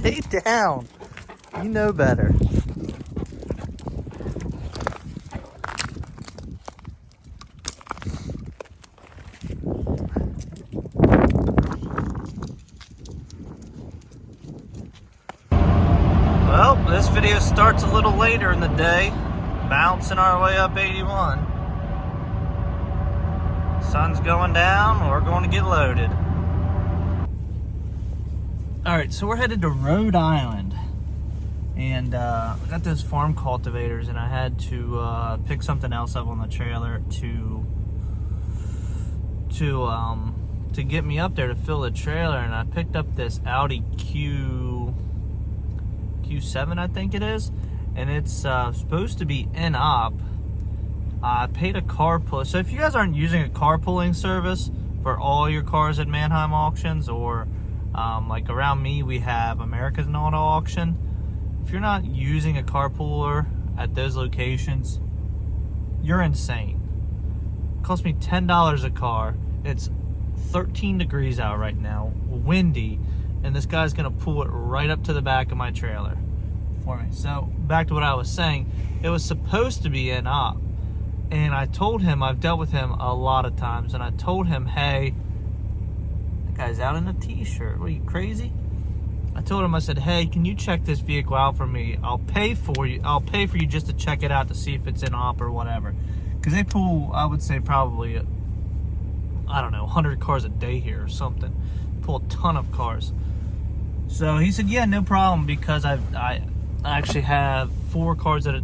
Stay down. You know better. Well, this video starts a little later in the day, bouncing our way up 81. Sun's going down, we're going to get loaded. Alright, so we're headed to Rhode Island. And I got those farm cultivators, and I had to pick something else up on the trailer to get me up there to fill the trailer, and I picked up this Audi Q7, I think it is, and it's supposed to be in-op. I paid a carpool. So if you guys aren't using a carpooling service for all your cars at Manheim auctions, or like around me, we have America's Auto Auction. If you're not using a carpooler at those locations, you're insane. It cost me $10 a car. It's 13 degrees out right now, windy, and this guy's gonna pull it right up to the back of my trailer for me. So back to what I was saying, it was supposed to be in-op, and I told him, I've dealt with him a lot of times, and I told him, hey, that guy's out in a t-shirt, what are you, crazy? I told him, I said, hey, can you check this vehicle out for me? I'll pay for you just to check it out to see if it's in-op or whatever. Because they pull, I would say probably, I don't know, 100 cars a day here or something. Pull a ton of cars. So he said, yeah, no problem, because I actually have 4 cars at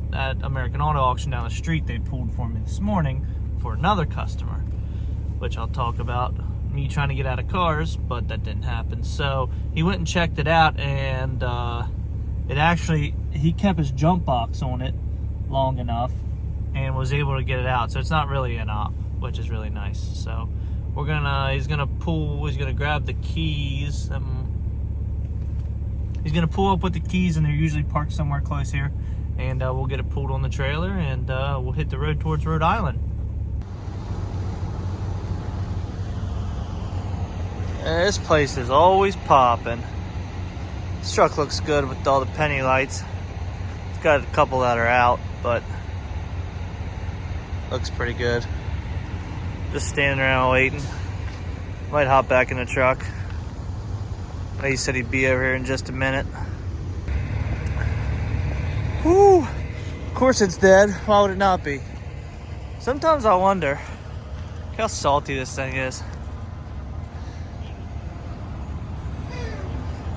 American Auto Auction down the street they pulled for me this morning for another customer, which I'll talk about, me trying to get out of cars, but that didn't happen. So he went and checked it out, and it actually, he kept his jump box on it long enough and was able to get it out. So it's not really an op, which is really nice. So we're gonna, he's gonna grab the keys. He's gonna pull up with the keys, and they're usually parked somewhere close here, and we'll get it pulled on the trailer, and we'll hit the road towards Rhode Island. This place is always popping. This truck looks good with all the penny lights. It's got a couple that are out, but looks pretty good. Just standing around waiting. Might hop back in the truck. He said he'd be over here in just a minute. Whew. Of course it's dead. Why would it not be? Sometimes I wonder how salty this thing is.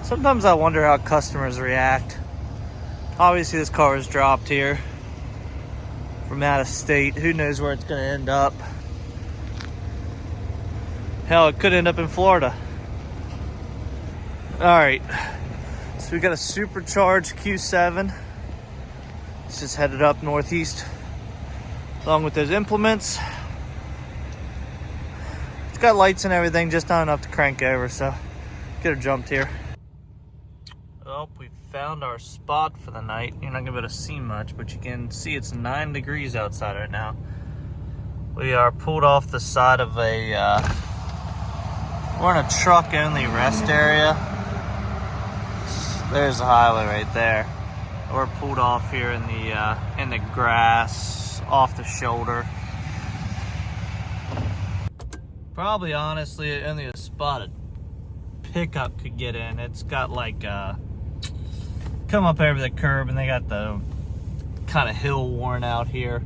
Sometimes I wonder how customers react. Obviously this car was dropped here from out of state. Who knows where it's gonna end up. Hell, it could end up in Florida. Alright, so we got a supercharged Q7. It's just headed up northeast along with those implements. It's got lights and everything, just not enough to crank over, so get her jumped here. Well, we found our spot for the night. You're not gonna be able to see much, but you can see it's 9 degrees outside right now. We are pulled off the side of a, we're in a truck only rest area. There's the highway right there. We're pulled off here in the grass, off the shoulder. Probably, honestly, only a spot a pickup could get in. It's got like come up over the curb, and they got the kind of hill worn out here,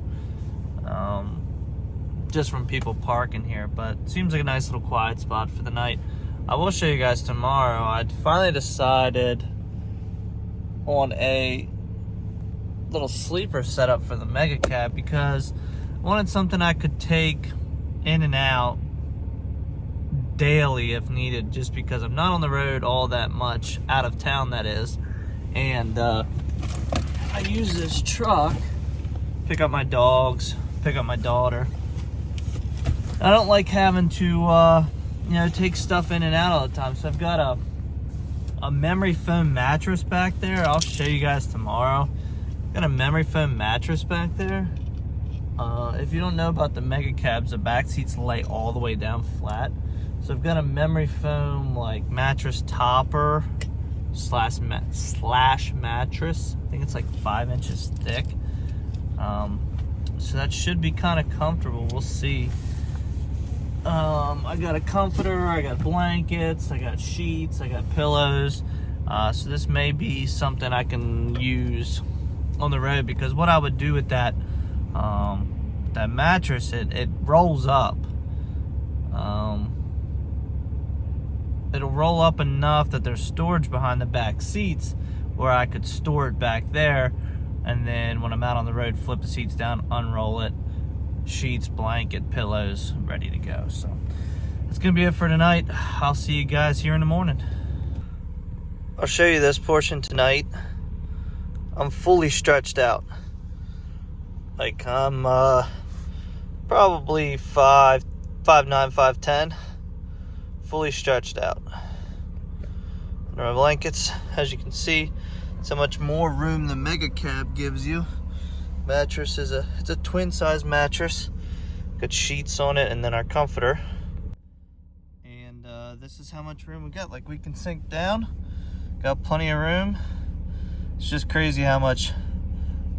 just from people parking here. But it seems like a nice little quiet spot for the night. I will show you guys tomorrow. I finally decided on a little sleeper setup for the mega cab, because I wanted something I could take in and out daily if needed, just because I'm not on the road all that much, out of town that is. And I use this truck, pick up my dogs, pick up my daughter. I don't like having to you know, take stuff in and out all the time. So I've got a memory foam mattress back there. I'll show you guys tomorrow. Got a memory foam mattress back there. If you don't know about the mega cabs, the back seats lay all the way down flat. So I've got a memory foam like mattress topper slash mattress. I think it's like 5 inches thick. So that should be kind of comfortable. We'll see. I got a comforter, I got blankets, I got sheets, I got pillows. So this may be something I can use on the road, because what I would do with that mattress, it rolls up. It'll roll up enough that there's storage behind the back seats where I could store it back there, and then when I'm out on the road, flip the seats down, unroll it, sheets, blanket, pillows, ready to go. So that's gonna be it for tonight. I'll see you guys here in the morning. I'll show you this portion tonight. I'm fully stretched out. Like I'm probably 5'9", 5'10", fully stretched out. Under my blankets, as you can see, it's how much more room the Mega Cab gives you. Mattress is it's a twin size mattress. Got sheets on it, and then our comforter. And this is how much room we got. Like, we can sink down. Got plenty of room. It's just crazy how much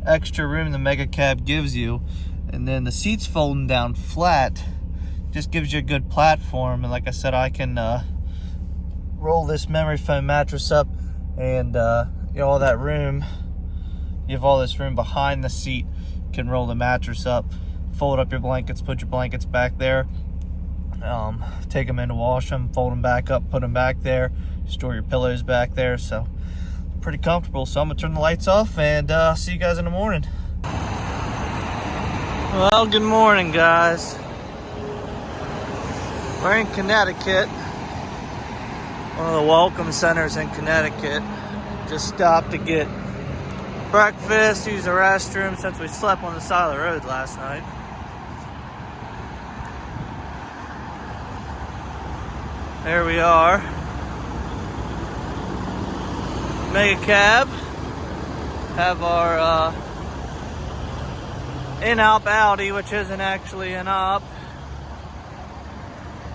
extra room the Mega Cab gives you. And then the seats folding down flat just gives you a good platform. And like I said, I can roll this memory foam mattress up, and you know, all that room. You have all this room behind the seat. You can roll the mattress up, fold up your blankets, put your blankets back there, take them in to wash them, fold them back up, put them back there, store your pillows back there. So pretty comfortable. So I'm gonna turn the lights off, and see you guys in the morning. Well, good morning, guys. We're in Connecticut, one of the welcome centers in Connecticut. Just stopped to get breakfast, use the restroom since we slept on the side of the road last night. There we are. Mega Cab. Have our in-op Audi, which isn't actually in-op.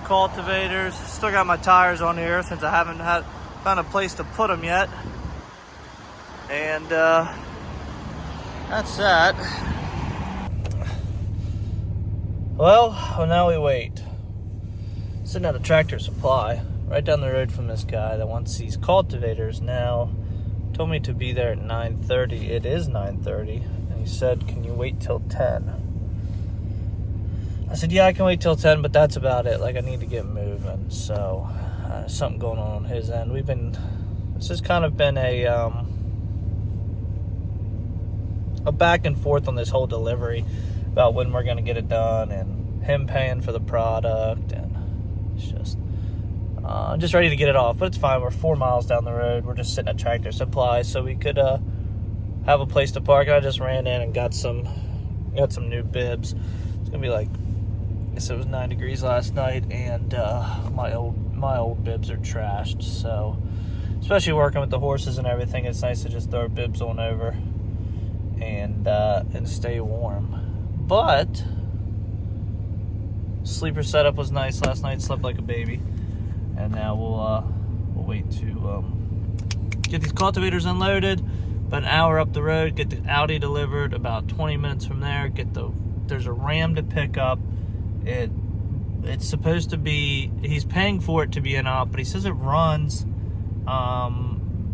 Cultivators. Still got my tires on here since I haven't found a place to put them yet. And that's that. Well, now we wait. Sitting at a Tractor Supply right down the road from this guy that wants these cultivators. Now told me to be there at 9:30. It is 9:30, and he said, "Can you wait till 10?" I said, "Yeah, I can wait till 10, but that's about it. Like, I need to get moving." So something going on his end. This has kind of been a back and forth on this whole delivery about when we're going to get it done, and him paying for the product, and it's just I'm just ready to get it off. But it's fine. We're 4 miles down the road. We're just sitting at Tractor Supply, so we could have a place to park. And I just ran in and got some new bibs. It's gonna be like, I guess it was 9 degrees last night, and my old bibs are trashed. So especially working with the horses and everything, it's nice to just throw bibs on over and stay warm. But sleeper setup was nice last night. Slept like a baby, and now we'll wait to get these cultivators unloaded. About an hour up the road, get the Audi delivered. About 20 minutes from there, there's a Ram to pick up. It's supposed to be, he's paying for it to be in-op, but he says it runs.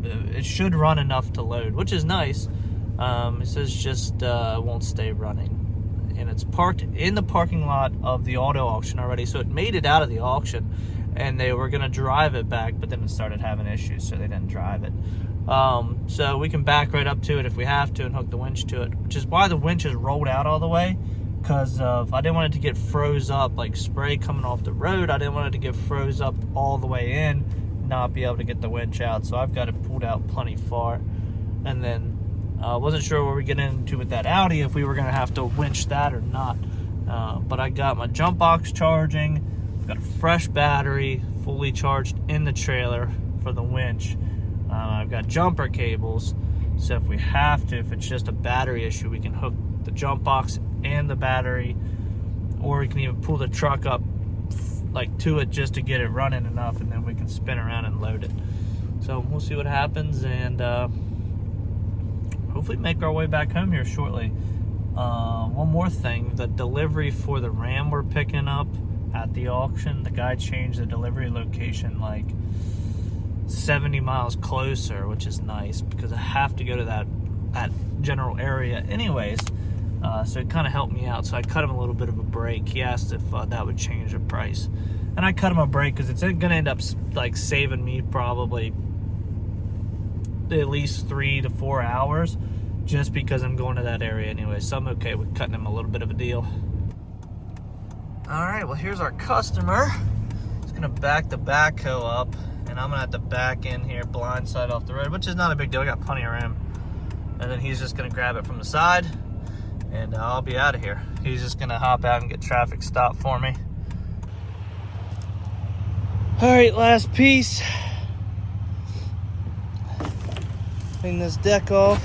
It should run enough to load, which is nice. It says just it won't stay running, and it's parked in the parking lot of the auto auction already. So it made it out of the auction, and they were gonna drive it back, but then it started having issues, so they didn't drive it. So we can back right up to it if we have to and hook the winch to it, which is why the winch is rolled out all the way, because I didn't want it to get froze up like spray coming off the road. I didn't want it to get froze up all the way in, not be able to get the winch out. So I've got it pulled out plenty far. And then wasn't sure where we get into with that Audi, if we were gonna have to winch that or not. But I got my jump box charging. I've got a fresh battery fully charged in the trailer for the winch. I've got jumper cables, so if we have to, if it's just a battery issue, we can hook the jump box and the battery, or we can even pull the truck up like to it just to get it running enough, and then we can spin around and load it. So we'll see what happens, and hopefully make our way back home here shortly. One more thing, the delivery for the Ram we're picking up at the auction, the guy changed the delivery location like 70 miles closer, which is nice because I have to go to that general area anyways. So it kind of helped me out. So I cut him a little bit of a break. He asked if that would change the price, and I cut him a break because it's gonna end up like saving me probably at least 3 to 4 hours, just because I'm going to that area anyway. So I'm okay with cutting him a little bit of a deal. All right, well, here's our customer. He's gonna back the backhoe up, and I'm gonna have to back in here blindside off the road, which is not a big deal. I got plenty of room. And then he's just gonna grab it from the side, and I'll be out of here. He's just gonna hop out and get traffic stopped for me. All right, last piece. Clean this deck off.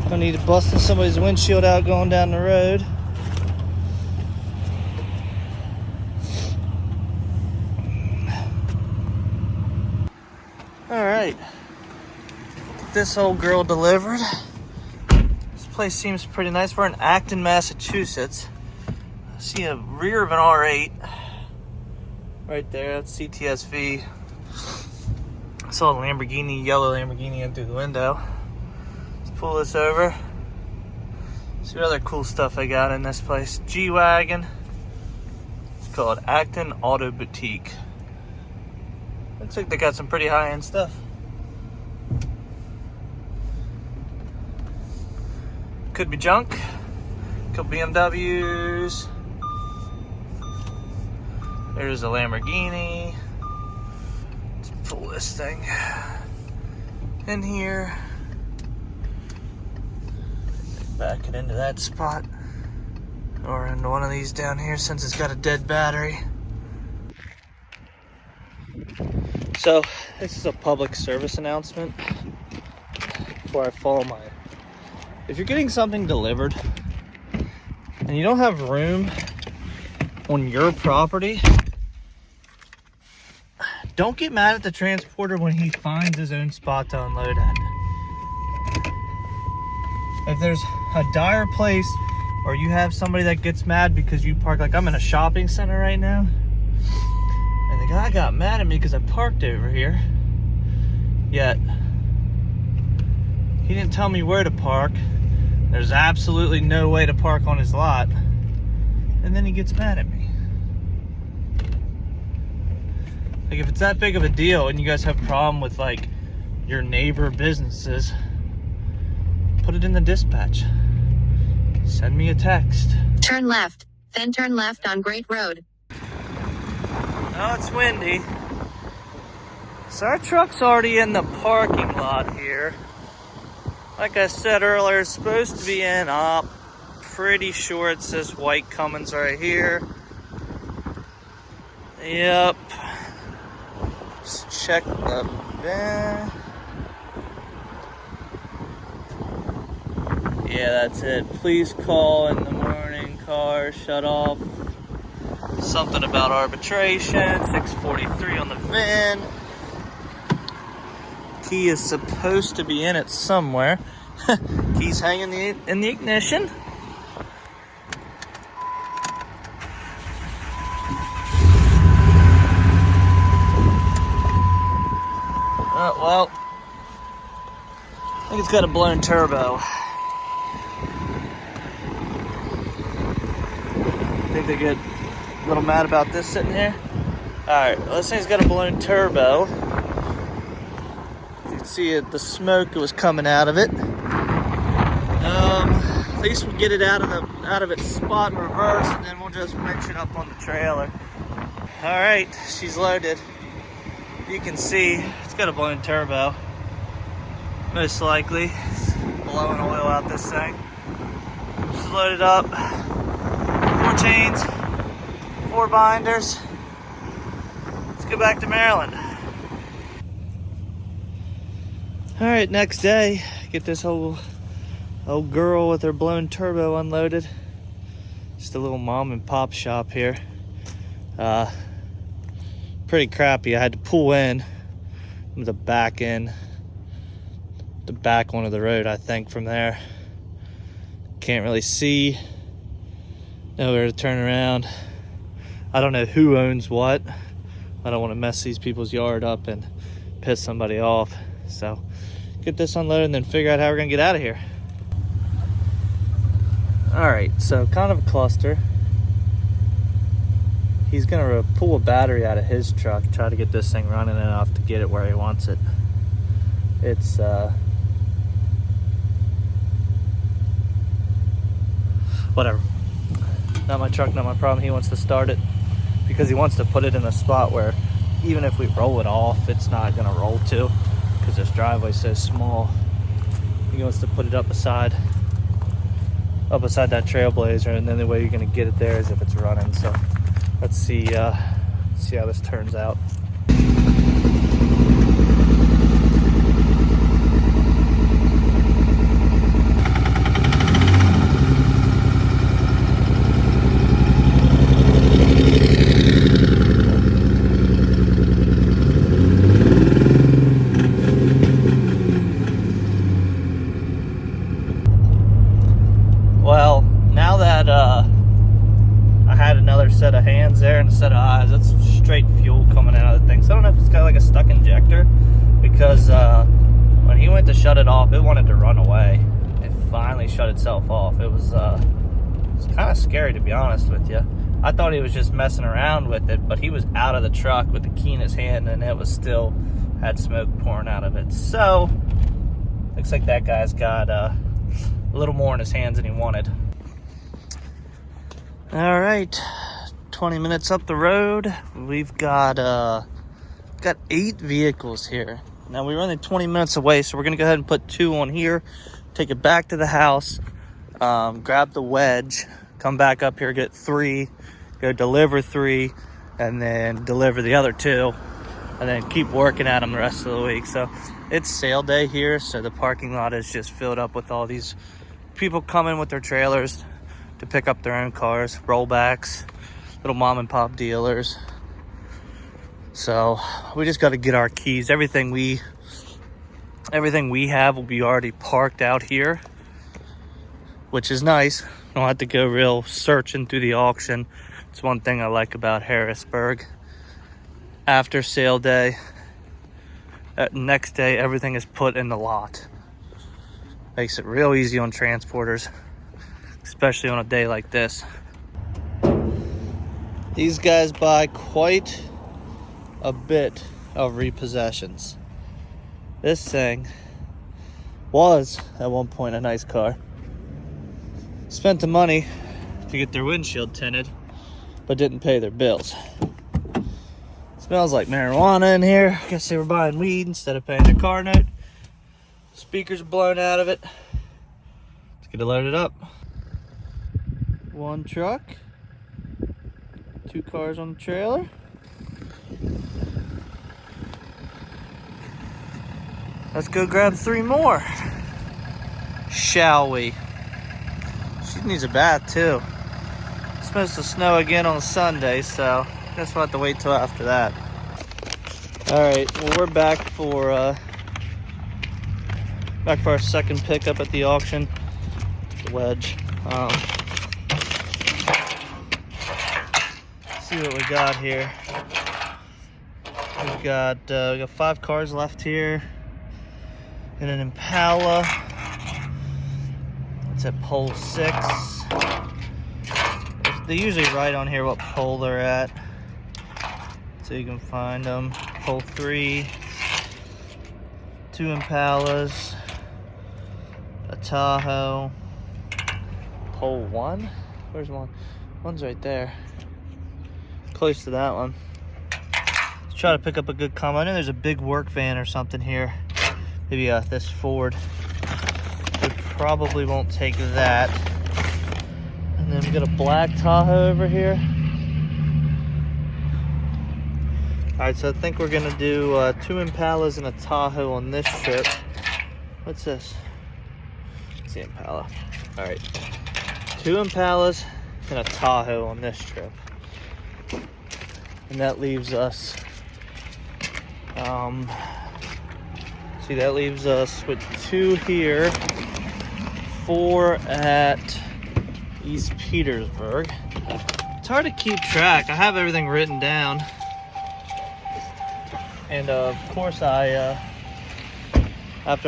Gonna need to busting somebody's windshield out going down the road. All right, get this old girl delivered. This place seems pretty nice. We're in Acton, Massachusetts. I see a rear of an R8 right there. That's CTSV. I saw a Lamborghini, yellow Lamborghini in through the window. Let's pull this over. See what other cool stuff I got in this place. G-Wagon. It's called Acton Auto Boutique. Looks like they got some pretty high-end stuff. Could be junk. Could be BMWs. There's a Lamborghini. Let's pull this thing in here. Back it into that spot. Or into one of these down here since it's got a dead battery. So, this is a public service announcement before I follow my... If you're getting something delivered and you don't have room on your property, don't get mad at the transporter when he finds his own spot to unload at. If there's a dire place, or you have somebody that gets mad because you park, like I'm in a shopping center right now, and the guy got mad at me because I parked over here, yet he didn't tell me where to park. There's absolutely no way to park on his lot, and then he gets mad at me. Like, if it's that big of a deal and you guys have a problem with like your neighbor businesses, put it in the dispatch. Send me a text. Turn left, then turn left on Great Road. Oh, it's windy. So our truck's already in the parking lot here. Like I said earlier, it's supposed to be in up. Pretty sure it says white Cummins right here. Yep. Let's check the bin. Yeah, that's it. Please call in the morning. Car shut off. Something about arbitration. 643 on the VIN. Key is supposed to be in it somewhere. Key's hanging in the ignition. Well, I think it's got a blown turbo. I think they get a little mad about this sitting here. Alright, well, this thing's got a blown turbo. You can see it, the smoke that was coming out of it. At least we'll get it out of its spot in reverse, and then we'll just wrench it up on the trailer. Alright, she's loaded. You can see it's got a blown turbo. Most likely. It's blowing oil out this thing. She's loaded up. 4 chains, 4 binders. Let's go back to Maryland. All right, next day, get this whole old girl with her blown turbo unloaded. Just a little mom and pop shop here. Pretty crappy. I had to pull in the back end, the back one of the road, I think, from there. Can't really see. Nowhere to turn around. I don't know who owns what. I don't want to mess these people's yard up and piss somebody off. So get this unloaded and then figure out how we're gonna get out of here. All right, so kind of a cluster. He's gonna pull a battery out of his truck, try to get this thing running enough to get it where he wants it. It's whatever. Not my truck, not my problem. He wants to start it because he wants to put it in a spot where even if we roll it off, it's not gonna roll to, because this driveway's so small. He wants to put it up beside that Trailblazer, and then the way you're gonna get it there is if it's running. So let's see how this turns out. Well, now that I had another set of hands there and a set of eyes, that's straight fuel coming out of the thing. So I don't know if it's got like a stuck injector, because when he went to shut it off, it wanted to run away. It finally shut itself off. It was kind of scary, to be honest with you. I thought he was just messing around with it, but he was out of the truck with the key in his hand, and it was still had smoke pouring out of it. So looks like that guy's got a little more in his hands than he wanted. All right, 20 minutes up the road, we've got 8 vehicles here. Now we're only 20 minutes away, so we're gonna go ahead and put 2 on here, take it back to the house, grab the wedge, come back up here, get 3, go deliver 3, and then deliver the other 2, and then keep working at them the rest of the week. So it's sale day here, so the parking lot is just filled up with all these people coming with their trailers to pick up their own cars, rollbacks, little mom and pop dealers. So we just got to get our keys. Everything we have will be already parked out here, which is nice. Don't have to go real searching through the auction. It's one thing I like about Harrisburg. After sale day, next day, everything is put in the lot. Makes it real easy on transporters, especially on a day like this. These guys buy quite a bit of repossessions. This thing was at one point a nice car. Spent the money to get their windshield tinted, but didn't pay their bills. Smells like marijuana in here. I guess they were buying weed instead of paying their car note. Speakers are blown out of it. Let's get it loaded up. 1 truck, 2 cars on the trailer. Let's go grab 3 more, shall we? She needs a bath too. It's supposed to snow again on Sunday, so I guess we'll have to wait till after that. All right, well, we're back for our second pickup at the auction. The wedge. See what we got here. We got 5 cars left here, and an Impala. It's at pole 6. They usually write on here what pole they're at, so you can find them. Pole 3, 2 Impalas, a Tahoe. Pole 1? Where's one? One's right there. Close to that one. Let's try to pick up a good combo. I know there's a big work van or something here. Maybe this Ford. We probably won't take that. And then we got a black Tahoe over here. Alright, so I think we're gonna do 2 Impalas and a Tahoe on this trip. What's this? It's the Impala. Alright. 2 Impalas and a Tahoe on this trip. And that leaves us See, that leaves us with 2 here, 4 at East Petersburg. It's hard to keep track. I have everything written down. And of course after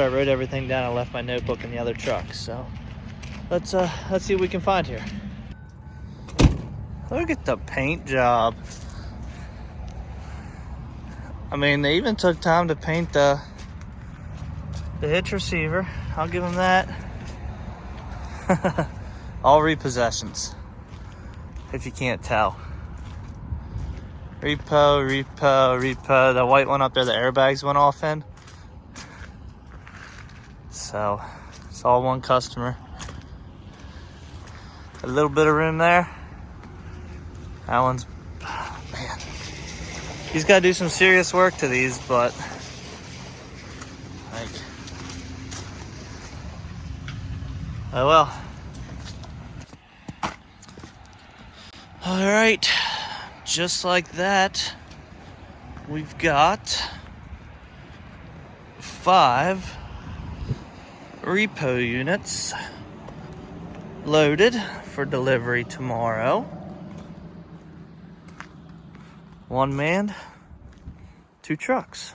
I wrote everything down, I left my notebook in the other truck. So let's see what we can find here. Look at the paint job. I mean, they even took time to paint the hitch receiver. I'll give them that. All repossessions, if you can't tell. Repo. The white one up there, the airbags went off in. So it's all one customer. A little bit of room there. That one's, man. He's got to do some serious work to these, but like, oh well. All right, just like that, we've got 5 repo units loaded for delivery tomorrow. 1 man, 2 trucks.